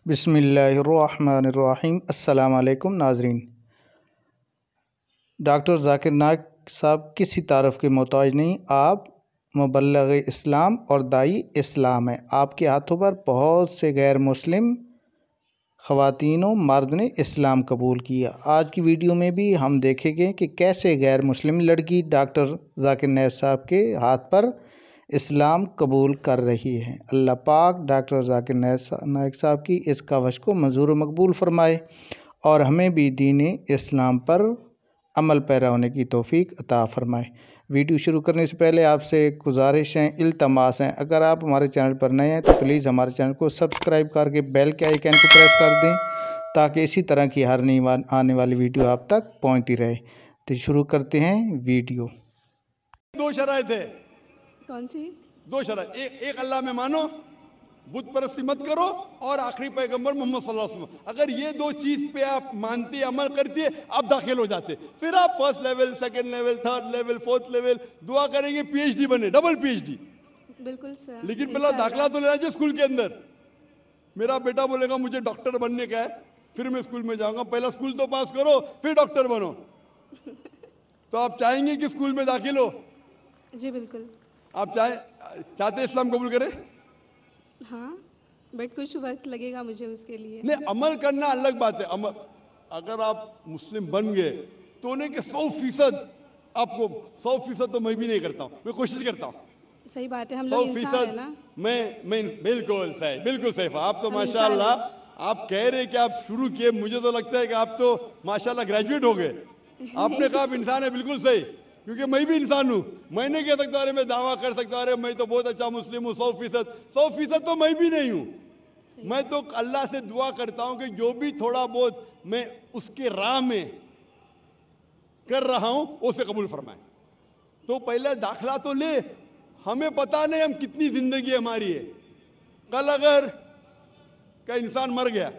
بسم اللہ الرحمن الرحیم۔ السلام علیکم ناظرین۔ ڈاکٹر ذاکر نائک صاحب کسی تعارف کے محتاج نہیں، آپ مبلغ اسلام اور داعی اسلام ہیں۔ آپ کے ہاتھوں پر بہت سے غیر مسلم خواتین و مرد نے اسلام قبول کیا۔ آج کی ویڈیو میں بھی ہم دیکھیں گے کہ کیسے غیر مسلم لڑکی ڈاکٹر ذاکر نائک صاحب کے ہاتھ پر اسلام قبول کر رہی ہے۔ اللہ پاک ڈاکٹر ذاکر نائک صاحب کی اس کاوش کو منظور و مقبول فرمائے اور ہمیں بھی دین اسلام پر عمل پیرا ہونے کی توفیق عطا فرمائے۔ ویڈیو شروع کرنے سے پہلے آپ سے ایک گزارش ہے، التماس ہیں، اگر آپ ہمارے چینل پر نئے ہیں تو پلیز ہمارے چینل کو سبسکرائب کر کے بیل کے آئیکن کو پریس کر دیں تاکہ اسی طرح کی ہر نئی آنے والی ویڈیو آپ تک پہنچتی رہے۔ تو شروع کرتے ہیں ویڈیو۔ دو شرائط ہے۔ کون سی؟ دو شرائط، ایک اللہ میں مانو، بت پرستی مت کرو، اور آخری پیغمبر محمد صلی اللہ علیہ وسلم۔ اگر یہ دو چیز پہ آپ مانتے عمل کرتے آپ داخل ہو جاتے، پھر آپ first level, second level, third level, fourth level دعا کریں گے پی ایچ ڈی بنے، ڈبل پی ایچ ڈی۔ بالکل سر، لیکن پہلا داخلہ تو لینا چاہیے اسکول کے اندر۔ میرا بیٹا بولے گا مجھے ڈاکٹر بننے کا ہے، پھر میں اسکول میں جاؤں گا، پہلا اسکول تو پاس کرو پھر ڈاکٹر بنو۔ تو آپ چاہیں گے کہ اسکول میں داخل ہو؟ جی بالکل۔ آپ چاہتے اسلام قبول کریں؟ ہاں، بٹ کچھ وقت لگے گا مجھے اس کے لیے۔ نہیں، عمل کرنا الگ بات ہے۔ اگر آپ مسلم بن گئے تو نہیں کہ 100% آپ کو 100% تو میں بھی نہیں کرتا ہوں، میں کوشش کرتا ہوں۔ صحیح بات ہے، ہم لوگ انسان ہیں نا۔ میں بالکل صحیح، بالکل صحیح۔ آپ تو ماشاءاللہ آپ کہہ رہے کہ آپ شروع کیے، مجھے تو لگتا ہے کہ آپ تو ماشاءاللہ گریجویٹ ہو گئے۔ آپ نے کہا آپ انسان ہے، بالکل صحیح، کیونکہ میں بھی انسان ہوں۔ میں نہیں کہہ سکتا ارے میں دعویٰ کر سکتا ارے میں تو بہت اچھا مسلم ہوں 100% تو میں بھی نہیں ہوں۔ میں تو اللہ سے دعا کرتا ہوں کہ جو بھی تھوڑا بہت میں اس کے راہ میں کر رہا ہوں اسے قبول فرمائے۔ تو پہلے داخلہ تو لے، ہمیں پتہ نہیں ہم کتنی زندگی ہماری ہے۔ کل اگر کا انسان مر گیا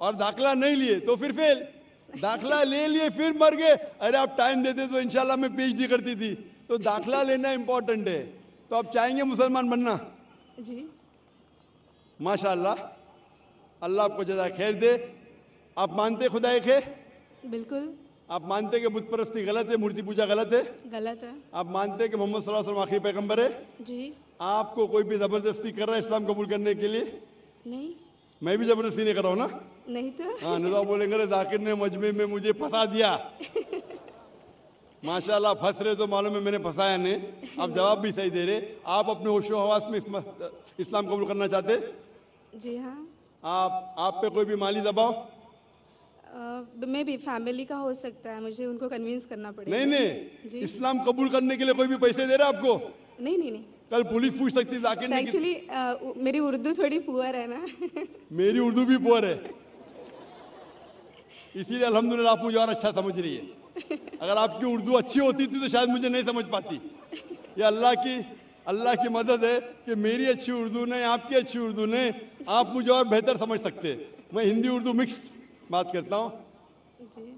اور داخلہ نہیں لیے تو پھر فیل، داخلہ لے لیے پھر مر گئے، ارے آپ ٹائم دیتے تو انشاءاللہ میں پی ایچ ڈی کرتی تھی۔ تو داخلہ لینا امپورٹنٹ ہے۔ تو آپ چاہیں گے مسلمان بننا؟ جی ماشاءاللہ، اللہ آپ کو جزائے خیر دے۔ آپ مانتے خدا ایک ہے؟ بالکل۔ آپ مانتے کہ بت پرستی غلط ہے، مورتی پوجا غلط ہے؟ غلط ہے۔ آپ مانتے کہ محمد صلی اللہ علیہ وسلم آخری پیغمبر ہے؟ جی۔ آپ کو کوئی بھی زبردستی کر رہا ہے اسلام قبول کرنے کے لیے؟ نہیں۔ میں بھی زبردستی نہیں کر رہا ہوں نا؟ نہیں تو۔ ہاں، نظام بولیں گے ذاکر نے مجمع میں مجھے پھنسا دیا۔ ماشاءاللہ پھنس رہے تو معلوم ہے میں نے پھنسایا نہیں۔ آپ جواب بھی صحیح دے رہے۔ آپ اپنے ہوش و حواس میں اسلام قبول کرنا چاہتے؟ جی ہاں۔ آپ پہ کوئی بھی مالی دباؤ؟ میں بھی فیملی کا ہو سکتا ہے، مجھے ان کو کنوینس کرنا پڑے گا۔ نہیں، اسلام قبول کرنے کے لیے کوئی بھی پیسے دے رہا ہے آپ کو؟ نہیں۔ کل پولیس پوچھ سکتی ذاکر نے۔ ایکچولی میری اردو تھوڑی پور ہے نا۔ میری اردو بھی پور ہے، اسی لیے الحمدللہ آپ مجھے اور اچھا سمجھ رہی ہے۔ اگر آپ کی اردو اچھی ہوتی تھی تو شاید مجھے نہیں سمجھ پاتی۔ یہ اللہ کی مدد ہے کہ میری اچھی اردو نہیں، آپ کی اچھی اردو نہیں، آپ مجھے اور بہتر سمجھ سکتے۔ میں ہندی اردو مکس بات کرتا ہوں۔ جی۔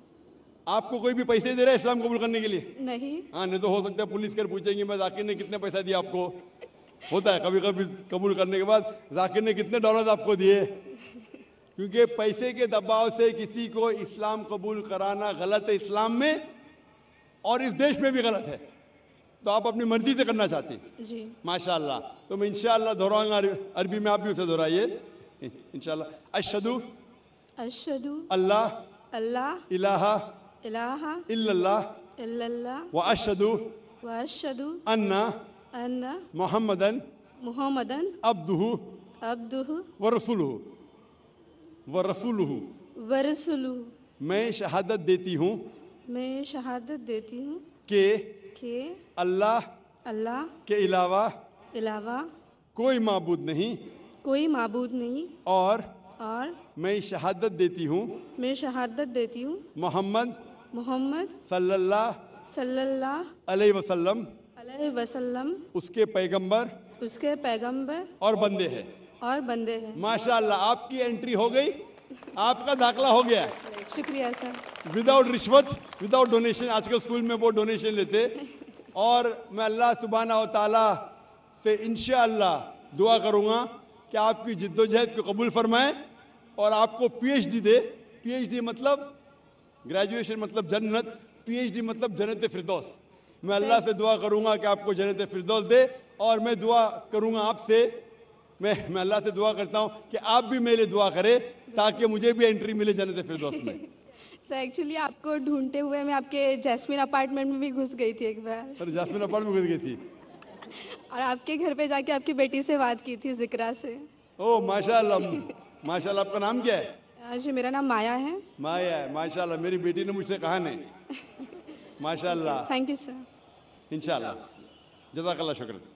آپ کو کوئی بھی پیسے دے رہا ہے اسلام قبول کرنے کے لیے؟ نہیں۔ ہاں، نہیں تو ہو سکتا ہے پولیس کر پوچھیں گے میں ذاکر نے کتنے پیسہ دیا آپ کو۔ ہوتا ہے کبھی کبھی قبول کرنے کے بعد ذاکر نے کتنے ڈالر آپ کو دیے۔ کیونکہ پیسے کے دباؤ سے کسی کو اسلام قبول کرانا غلط ہے اسلام میں، اور اس دیش میں بھی غلط ہے۔ تو آپ اپنی مرضی سے کرنا چاہتے ہیں۔ جی ماشاءاللہ۔ تو میں انشاءاللہ دہراؤں گا، عربی میں آپ بھی اسے دہرائیے انشاءاللہ۔ اشہدو اللہ اللہ الہ الہ الا اللہ الا اللہ واشہدو واشہدو ان محمدن محمدن عبدہ عبدہ ورسولہ۔ میں شہادت دیتی ہوں کہ اللہ کے علاوہ کوئی معبود نہیں، اور میں شہادت دیتی ہوں محمد صلی اللہ علیہ وسلم اس کے پیغمبر اور بندے ہیں۔ ماشاءاللہ آپ کی انٹری ہو گئی، آپ کا داخلہ ہو گیا۔ شکریہ سر۔ وداؤٹ رشوت، وداؤٹ ڈونیشن۔ آج کل اسکول میں بہت ڈونیشن لیتے، اور میں اللہ سبحانہ و تعالیٰ سے انشاءاللہ دعا کروں گا کہ آپ کی جد و جہد کو قبول فرمائیں اور آپ کو پی ایچ ڈی دے. پی ایچ ڈی مطلب گریجویشن مطلب جنت, پی ایچ ڈی مطلب جنت فردوس. میں اللہ سے دعا کروں گا کہ آپ کو جنت فردوس دے, اور میں دعا کروں گا آپ سے, میں اللہ سے دعا کرتا ہوں کہ آپ بھی میرے لیے دعا کرے تاکہ مجھے بھی انٹری ملے جنت فردوس میں. سر ایکچولی آپ کو ڈھونڈتے ہوئے میں آپ کے جیسمین اپارٹمنٹ میں بھی گھس گئی تھی ایک بار, سر جاسمین اپارٹمنٹ میں گھس گئی تھی, اور آپ کے گھر پہ جا کے آپ کی بیٹی سے بات کی تھی, ذکرا سے. او ماشاء اللہ, ماشاء اللہ. آپ کا نام کیا ہے؟ جی میرا نام مایا ہے. مایا ہے, ماشاء اللہ. میری بیٹی نے مجھ سے کہا نہیں. ماشاء اللہ. Thank you sir. انشاءاللہ. جزاک اللہ, شکر.